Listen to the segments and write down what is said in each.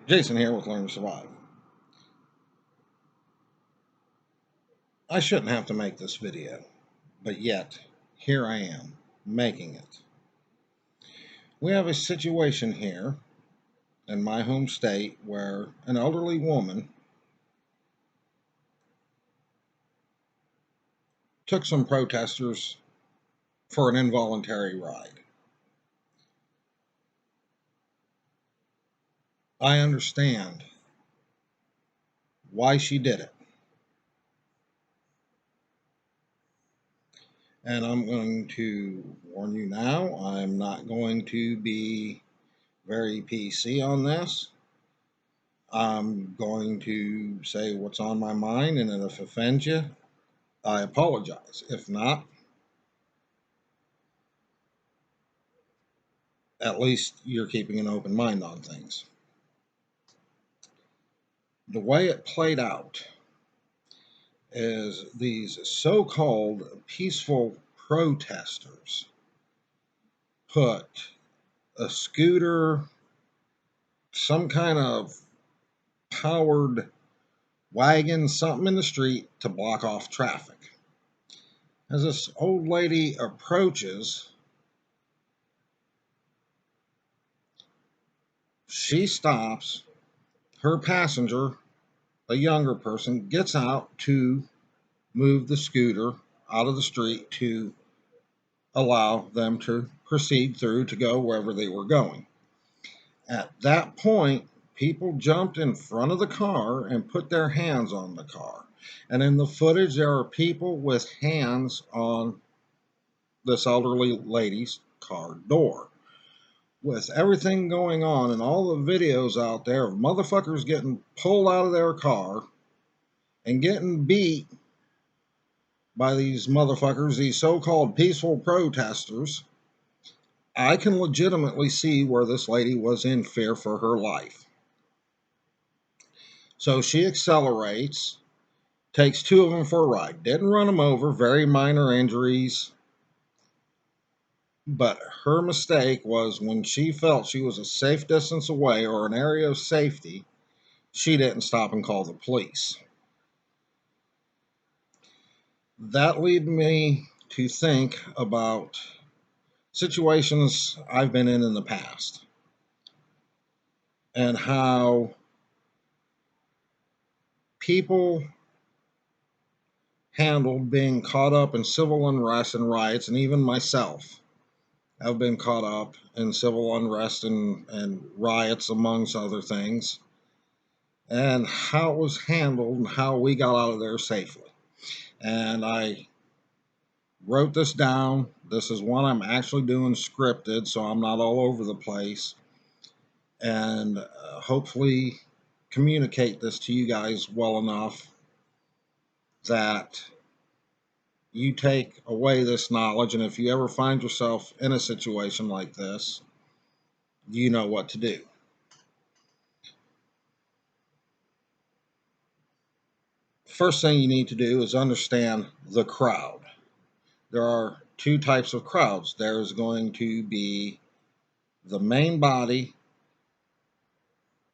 Jason here with Learn to Survive. I shouldn't have to make this video, but yet, here I am, making it. We have a situation here in my home state where an elderly woman took some protesters for an involuntary ride. I understand why she did it. And I'm going to warn you now, I'm not going to be very PC on this. I'm going to say what's on my mind, and if it offends you, I apologize. If not, at least you're keeping an open mind on things. The way it played out is these so-called peaceful protesters put a scooter, some kind of powered wagon, something in the street to block off traffic. As this old lady approaches, she stops. Her passenger, a younger person, gets out to move the scooter out of the street to allow them to proceed through to go wherever they were going. At that point, people jumped in front of the car and put their hands on the car. And in the footage, there are people with hands on this elderly lady's car door. With everything going on and all the videos out there of motherfuckers getting pulled out of their car and getting beat by these motherfuckers, these so-called peaceful protesters, I can legitimately see where this lady was in fear for her life. So she accelerates, takes two of them for a ride. Didn't run them over, very minor injuries. But her mistake was when she felt she was a safe distance away or an area of safety, she didn't stop and call the police. That led me to think about situations I've been in the past and how people handled being caught up in civil unrest and riots, and even myself have been caught up in civil unrest and riots, amongst other things, and how it was handled and how we got out of there safely. And I wrote this down. This is one I'm actually doing scripted, so I'm not all over the place, and hopefully communicate this to you guys well enough that you take away this knowledge, and if you ever find yourself in a situation like this, you know what to do. First thing you need to do is understand the crowd. There are two types of crowds. There's going to be the main body,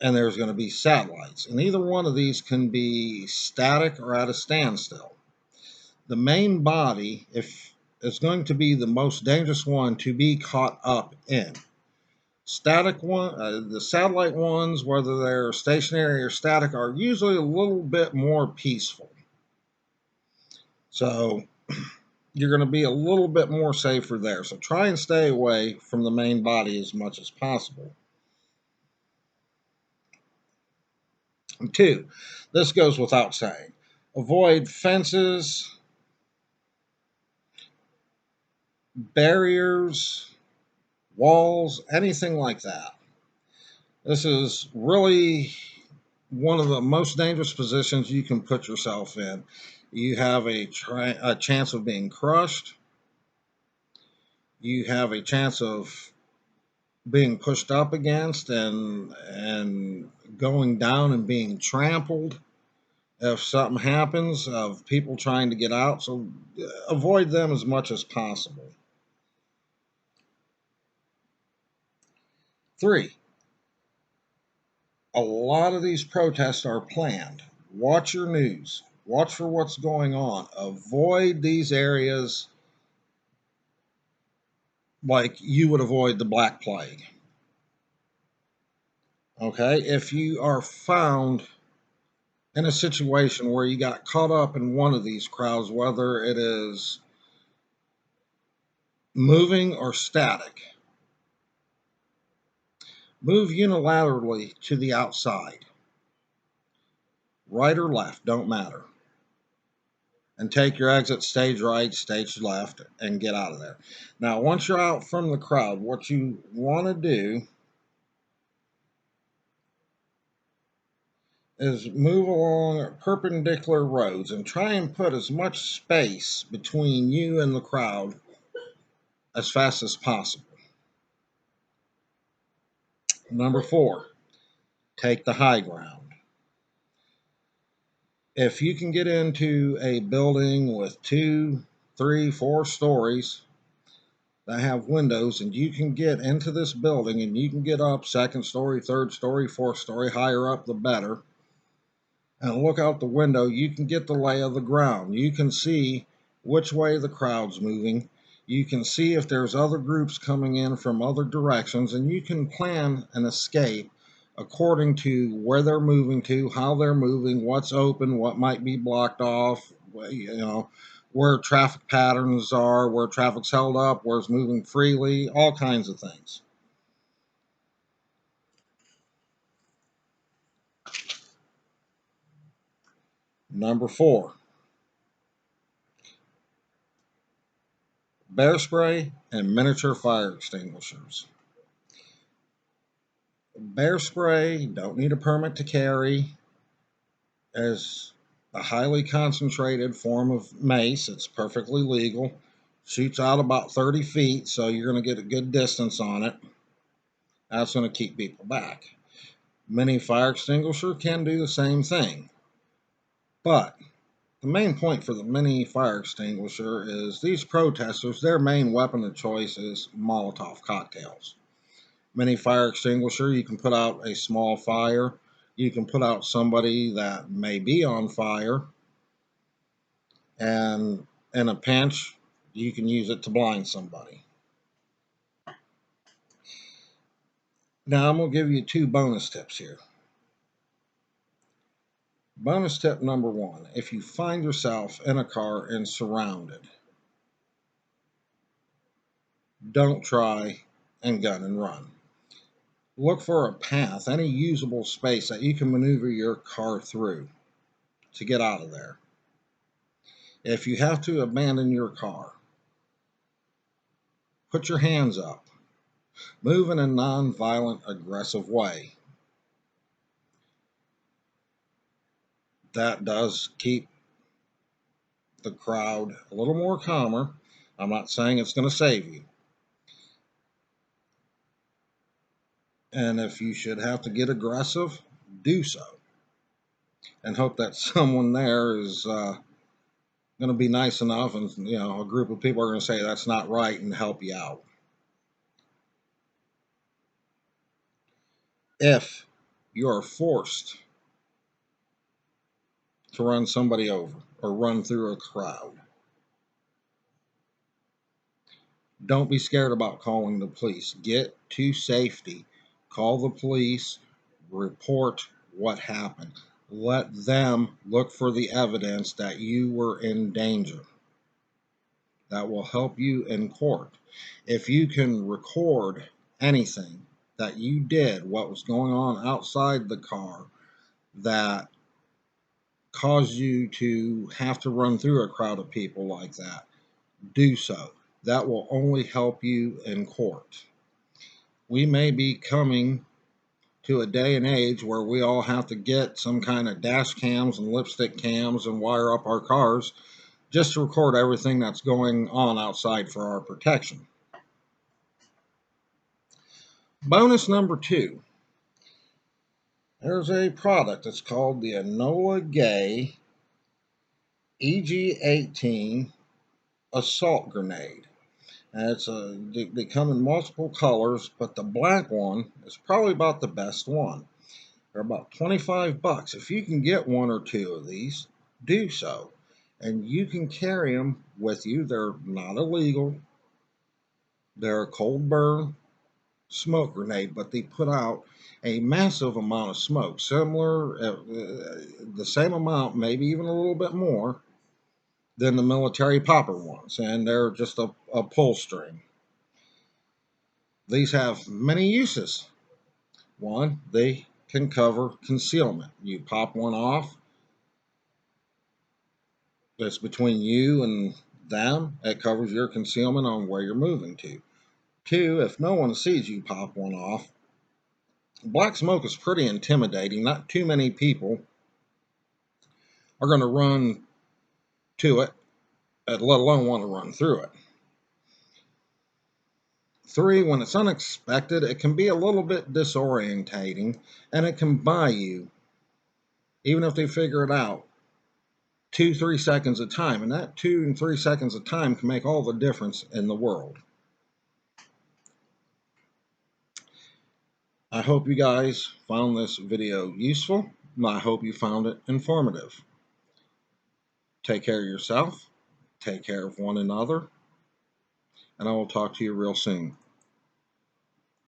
and there's going to be satellites. And either one of these can be static or at a standstill. The main body, if is going to be the most dangerous one to be caught up in. The satellite ones, whether they're stationary or static, are usually a little bit more peaceful. So you're going to be a little bit more safer there. So try and stay away from the main body as much as possible. And two, this goes without saying, avoid fences, barriers, walls, anything like that. This is really one of the most dangerous positions you can put yourself in. You have a chance of being crushed. You have a chance of being pushed up against and going down and being trampled if something happens, of people trying to get out. So avoid them as much as possible. 3, A lot of these protests are planned. Watch your news. Watch for what's going on. Avoid these areas like you would avoid the Black Plague. Okay? If you are found in a situation where you got caught up in one of these crowds, whether it is moving or static, move unilaterally to the outside, right or left, don't matter, and take your exit stage right, stage left, and get out of there. Now, once you're out from the crowd, what you want to do is move along perpendicular roads and try and put as much space between you and the crowd as fast as possible. Number 4, take the high ground. If you can get into a building with 2, 3, 4 stories that have windows, and you can get into this building and you can get up second story, third story, fourth story, higher up the better, and look out the window, you can get the lay of the ground. You can see which way the crowd's moving. You can see if there's other groups coming in from other directions, and you can plan an escape according to where they're moving to, how they're moving, what's open, what might be blocked off, where traffic patterns are, where traffic's held up, where it's moving freely, all kinds of things. Number 4, bear spray and miniature fire extinguishers. Bear spray, don't need a permit to carry, is a highly concentrated form of mace. It's perfectly legal. Shoots out about 30 feet, so you're going to get a good distance on it. That's going to keep people back. Mini fire extinguisher can do the same thing. But the main point for the mini fire extinguisher is these protesters, their main weapon of choice is Molotov cocktails. Mini fire extinguisher, you can put out a small fire. You can put out somebody that may be on fire. And in a pinch, you can use it to blind somebody. Now, I'm going to give you 2 bonus tips here. Bonus tip number 1, if you find yourself in a car and surrounded, don't try and gun and run. Look for a path, any usable space that you can maneuver your car through to get out of there. If you have to abandon your car, put your hands up. Move in a non-violent, aggressive way. That does keep the crowd a little more calmer. I'm not saying it's going to save you. And if you should have to get aggressive, do so. And hope that someone there is going to be nice enough, and a group of people are going to say that's not right and help you out. If you're forced to run somebody over or run through a crowd, don't be scared about calling the police. Get to safety. Call the police. Report what happened. Let them look for the evidence that you were in danger. That will help you in court. If you can record anything that you did, what was going on outside the car that caused you to have to run through a crowd of people like that, do so. That will only help you in court. We may be coming to a day and age where we all have to get some kind of dash cams and lipstick cams and wire up our cars just to record everything that's going on outside for our protection. Bonus number 2. There's a product that's called the Enola Gay EG-18 Assault Grenade. And they come in multiple colors, but the black one is probably about the best one. They're about 25 bucks. If you can get one or two of these, do so. And you can carry them with you. They're not illegal. They're a cold burn smoke grenade, but they put out a massive amount of smoke, similar, the same amount, maybe even a little bit more than the military popper ones. And they're just a pull string. These have many uses. One, they can cover concealment. You pop one off, that's between you and them. It covers your concealment on where you're moving to. Two, if no one sees you pop one off, black smoke is pretty intimidating. Not too many people are going to run to it, let alone want to run through it. Three, when it's unexpected, it can be a little bit disorientating and it can buy you, even if they figure it out, 2-3 seconds of time. And that 2 and 3 seconds of time can make all the difference in the world. I hope you guys found this video useful. I hope you found it informative. Take care of yourself, take care of one another, and I will talk to you real soon.